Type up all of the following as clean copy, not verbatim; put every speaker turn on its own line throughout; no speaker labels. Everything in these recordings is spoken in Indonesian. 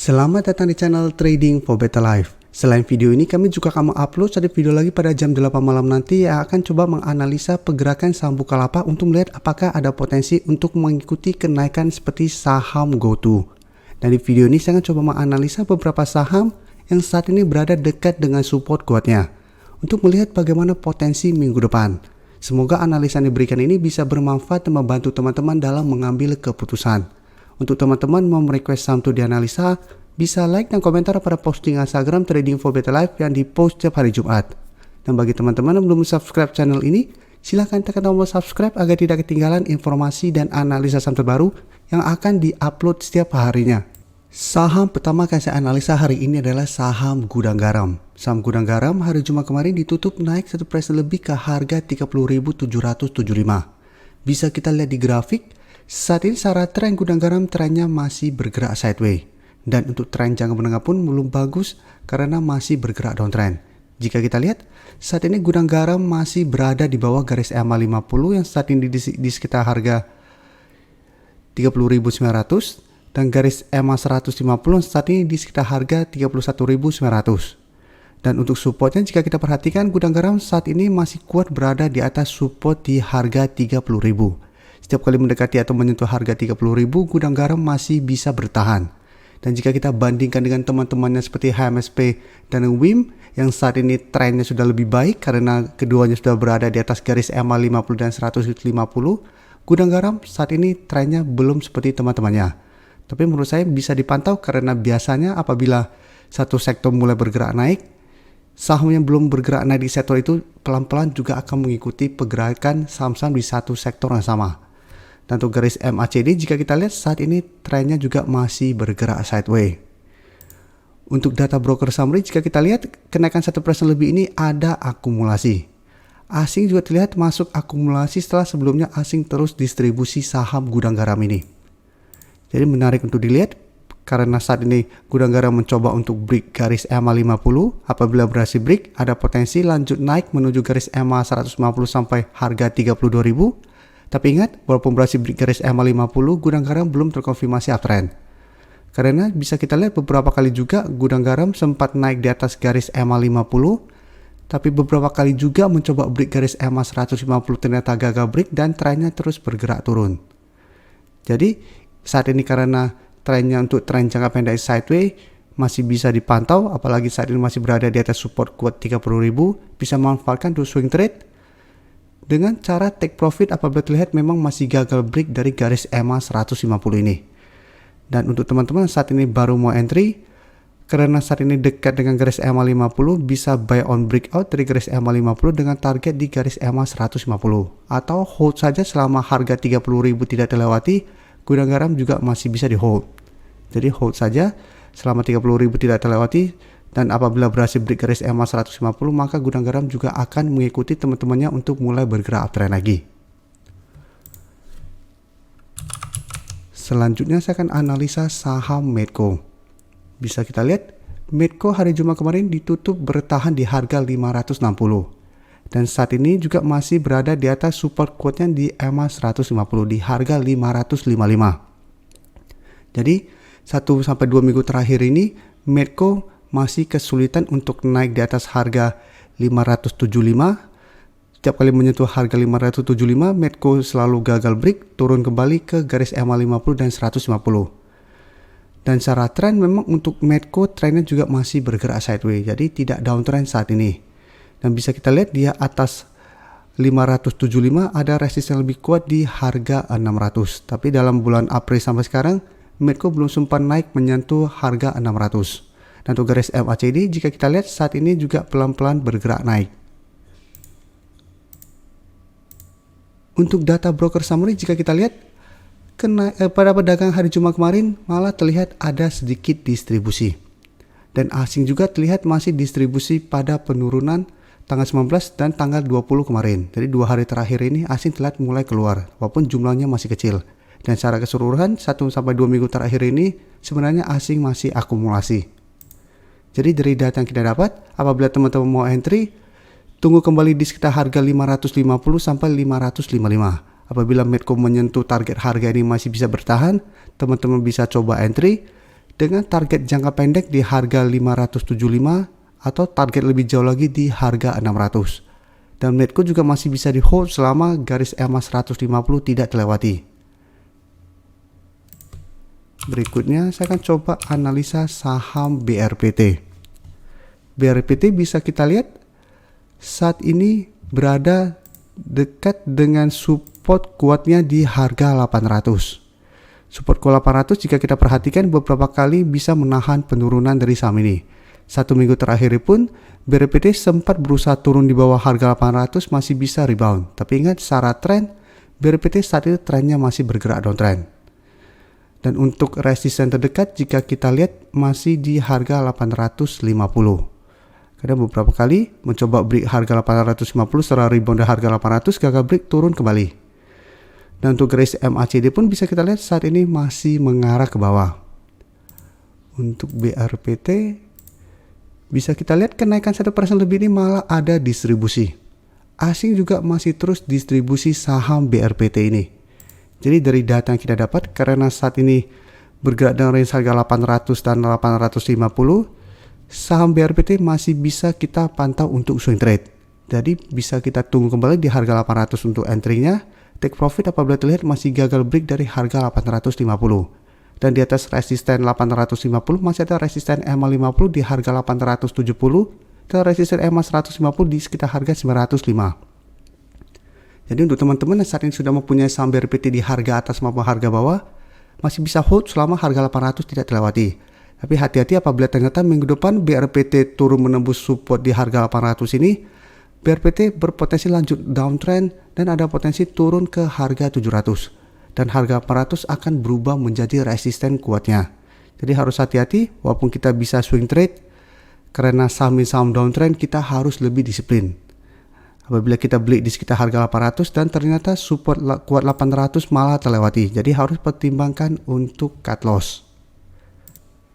Selamat datang di channel Trading for Better Life. Selain video ini, kami juga akan mengupload satu video lagi pada jam 8 malam nanti yang akan coba menganalisa pergerakan saham Bukalapak untuk melihat apakah ada potensi untuk mengikuti kenaikan seperti saham GoTo. Dan di video ini saya akan coba menganalisa beberapa saham yang saat ini berada dekat dengan support kuatnya untuk melihat bagaimana potensi minggu depan. Semoga analisa yang diberikan ini bisa bermanfaat dan membantu teman-teman dalam mengambil keputusan. Untuk teman-teman mau merequest saham untuk dianalisa, bisa like dan komentar pada posting Instagram Trading for Better Life yang dipost setiap hari Jumat. Dan bagi teman-teman yang belum subscribe channel ini, silahkan tekan tombol subscribe agar tidak ketinggalan informasi dan analisa saham terbaru yang akan diupload setiap harinya. Saham pertama yang saya analisa hari ini adalah saham Gudang Garam. Saham Gudang Garam hari Jumat kemarin ditutup naik 1% lebih ke harga 30.775. Bisa kita lihat di grafik. Saat ini secara tren Gudang Garam trennya masih bergerak sideways. Dan untuk tren jangka menengah pun belum bagus karena masih bergerak downtrend. Jika kita lihat, saat ini Gudang Garam masih berada di bawah garis EMA 50 yang saat ini di sekitar harga 30.900 dan garis EMA 150 yang saat ini di sekitar harga 31.900. Dan untuk supportnya jika kita perhatikan Gudang Garam saat ini masih kuat berada di atas support di harga 30.000. Setiap kali mendekati atau menyentuh harga 30.000, Gudang Garam masih bisa bertahan. Dan jika kita bandingkan dengan teman-temannya seperti HMSP dan WIM yang saat ini trennya sudah lebih baik karena keduanya sudah berada di atas garis EMA 50 dan 150, Gudang Garam saat ini trennya belum seperti teman-temannya. Tapi menurut saya bisa dipantau karena biasanya apabila satu sektor mulai bergerak naik, saham yang belum bergerak naik di sektor itu pelan-pelan juga akan mengikuti pergerakan saham-saham di satu sektor yang sama. Dan untuk garis MACD jika kita lihat saat ini trennya juga masih bergerak sideways. Untuk data broker summary jika kita lihat kenaikan 1% lebih ini ada akumulasi. Asing juga terlihat masuk akumulasi setelah sebelumnya asing terus distribusi saham Gudang Garam ini. Jadi menarik untuk dilihat karena saat ini Gudang Garam mencoba untuk break garis EMA 50. Apabila berhasil break ada potensi lanjut naik menuju garis EMA 150 sampai harga 32.000. Tapi ingat, walaupun berhasil break garis EMA 50, Gudang Garam belum terkonfirmasi uptrend. Karena bisa kita lihat beberapa kali juga Gudang Garam sempat naik di atas garis EMA 50, tapi beberapa kali juga mencoba break garis EMA 150 ternyata gagal break dan trennya terus bergerak turun. Jadi saat ini karena trennya untuk tren jangka pendek sideways masih bisa dipantau, apalagi saat ini masih berada di atas support kuat 30.000, bisa memanfaatkan untuk swing trade dengan cara take profit apabila terlihat memang masih gagal break dari garis EMA 150 ini. Dan untuk teman-teman saat ini baru mau entry, karena saat ini dekat dengan garis EMA 50, bisa buy on breakout dari garis EMA 50 dengan target di garis EMA 150. Atau hold saja selama harga 30.000 tidak terlewati, Gudang Garam juga masih bisa di hold. Jadi hold saja selama 30.000 tidak terlewati. Dan apabila berhasil break garis EMA 150, maka Gudang Garam juga akan mengikuti teman-temannya untuk mulai bergerak uptrend lagi. Selanjutnya saya akan analisa saham Medco. Bisa kita lihat, Medco hari Jumat kemarin ditutup bertahan di harga 560. Dan saat ini juga masih berada di atas support kuatnya di EMA 150 di harga 555. Jadi 1-2 minggu terakhir ini Medco masih kesulitan untuk naik di atas harga 575. Setiap kali menyentuh harga 575, Medco selalu gagal break, turun kembali ke garis EMA 50 dan 150. Dan secara tren memang untuk Medco trennya juga masih bergerak sideways, jadi tidak downtrend saat ini. Dan bisa kita lihat dia atas 575 ada resisten lebih kuat di harga 600. Tapi dalam bulan April sampai sekarang, Medco belum sempat naik menyentuh harga 600. Dan untuk garis MACD jika kita lihat saat ini juga pelan-pelan bergerak naik. Untuk data broker summary jika kita lihat pada pedagang hari Jumat kemarin malah terlihat ada sedikit distribusi. Dan asing juga terlihat masih distribusi pada penurunan tanggal 19 dan tanggal 20 kemarin. Jadi 2 hari terakhir ini asing terlihat mulai keluar walaupun jumlahnya masih kecil. Dan secara keseluruhan 1-2 minggu terakhir ini sebenarnya asing masih akumulasi. Jadi dari data yang kita dapat, apabila teman-teman mau entry, tunggu kembali di sekitar harga 550 sampai 555. Apabila Medco menyentuh target harga ini masih bisa bertahan, teman-teman bisa coba entry. dengan target jangka pendek di harga 575 atau target lebih jauh lagi di harga 600. Dan menitku juga masih bisa di hold selama garis EMA 150 tidak terlewati. Berikutnya saya akan coba analisa saham BRPT. BRPT bisa kita lihat saat ini berada dekat dengan support kuatnya di harga 800. Support kuat 800 jika kita perhatikan beberapa kali bisa menahan penurunan dari saham ini. 1 minggu terakhir pun BRPT sempat berusaha turun di bawah harga 800 masih bisa rebound. Tapi ingat secara tren BRPT saat itu trennya masih bergerak downtrend. Dan untuk resisten terdekat jika kita lihat masih di harga 850. Karena beberapa kali mencoba break harga 850 setelah rebound dari harga 800 gagal break turun kembali. Dan untuk garis MACD pun bisa kita lihat saat ini masih mengarah ke bawah. Untuk BRPT bisa kita lihat kenaikan 1% lebih ini malah ada distribusi. Asing juga masih terus distribusi saham BRPT ini. Jadi dari data yang kita dapat karena saat ini bergerak dengan range harga 800 dan 850, saham BRPT masih bisa kita pantau untuk swing trade. Jadi bisa kita tunggu kembali di harga 800 untuk entry-nya. Take profit apabila terlihat masih gagal break dari harga 850. Dan di atas resisten 850 masih ada resisten EMA 50 di harga 870 dan resisten EMA 150 di sekitar harga 905. Jadi untuk teman-teman yang saat ini sudah mempunyai saham BRPT di harga atas maupun harga bawah, masih bisa hold selama harga 800 tidak terlewati. Tapi hati-hati apabila ternyata minggu depan BRPT turun menembus support di harga 800 ini, BRPT berpotensi lanjut downtrend dan ada potensi turun ke harga 700. Dan harga 400 akan berubah menjadi resisten kuatnya. Jadi harus hati-hati walaupun kita bisa swing trade, karena saham downtrend kita harus lebih disiplin. Apabila kita beli di sekitar harga 800 dan ternyata support kuat 800 malah terlewati. Jadi harus pertimbangkan untuk cut loss.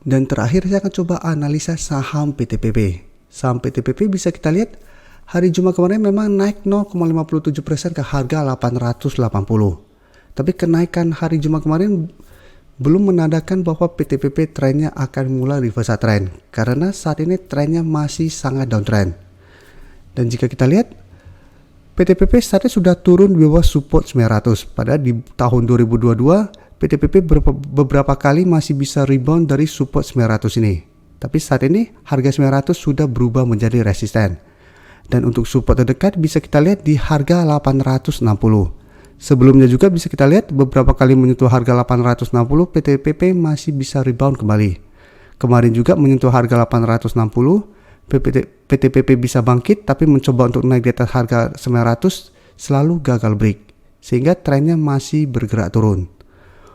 Dan terakhir saya akan coba analisa saham PTPP. Saham PTPP bisa kita lihat hari Jumat kemarin memang naik 0,57% ke harga 880. Tapi kenaikan hari Jumat kemarin belum menandakan bahwa PTPP trennya akan mulai reversal trend. Karena saat ini trennya masih sangat downtrend. Dan jika kita lihat, PTPP saat ini sudah turun di bawah support 900. Padahal di tahun 2022, PTPP beberapa kali masih bisa rebound dari support 900 ini. Tapi saat ini harga 900 sudah berubah menjadi resisten. Dan untuk support terdekat bisa kita lihat di harga 860. Sebelumnya juga bisa kita lihat beberapa kali menyentuh harga 860, PTPP masih bisa rebound kembali. Kemarin juga menyentuh harga 860, PTPP bisa bangkit tapi mencoba untuk naik di atas harga 900 selalu gagal break. Sehingga trennya masih bergerak turun.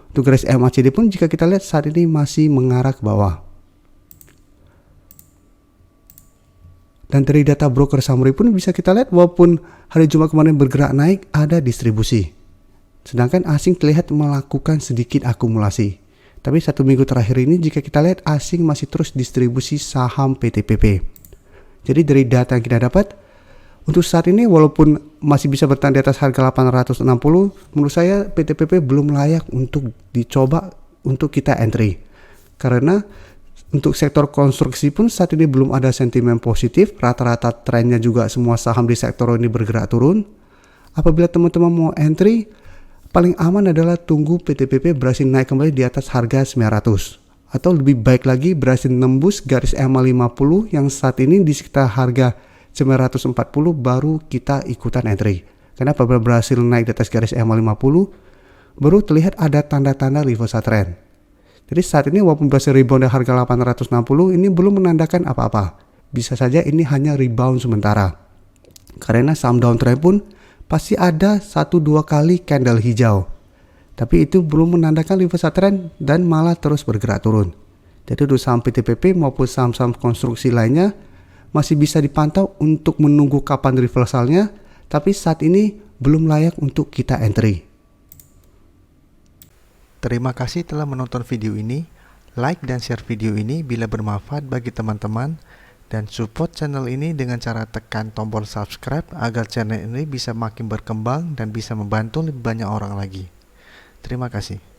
Untuk garis MACD pun jika kita lihat saat ini masih mengarah ke bawah. Dan dari data broker summary pun bisa kita lihat walaupun hari Jumat kemarin bergerak naik ada distribusi. Sedangkan asing terlihat melakukan sedikit akumulasi. Tapi 1 minggu terakhir ini jika kita lihat asing masih terus distribusi saham PTPP. Jadi dari data yang kita dapat, untuk saat ini walaupun masih bisa bertahan di atas harga 860, menurut saya PTPP belum layak untuk dicoba untuk kita entry. Karena untuk sektor konstruksi pun saat ini belum ada sentimen positif, rata-rata trennya juga semua saham di sektor ini bergerak turun. Apabila teman-teman mau entry, paling aman adalah tunggu PTPP berhasil naik kembali di atas harga 900. Atau lebih baik lagi berhasil nembus garis EMA 50 yang saat ini di sekitar harga 940 baru kita ikutan entry. Karena apabila berhasil naik di atas garis EMA 50 baru terlihat ada tanda-tanda reversal trend. Jadi saat ini walaupun berhasil rebound dari harga 860 ini belum menandakan apa-apa. Bisa saja ini hanya rebound sementara. Karena saham downtrend pun pasti ada 1-2 kali candle hijau. Tapi itu belum menandakan reversal trend dan malah terus bergerak turun. Jadi untuk saham PTPP maupun saham-saham konstruksi lainnya masih bisa dipantau untuk menunggu kapan reversalnya, tapi saat ini belum layak untuk kita entry.
Terima kasih telah menonton video ini. Like dan share video ini bila bermanfaat bagi teman-teman. Dan support channel ini dengan cara tekan tombol subscribe agar channel ini bisa makin berkembang dan bisa membantu lebih banyak orang lagi. Terima kasih.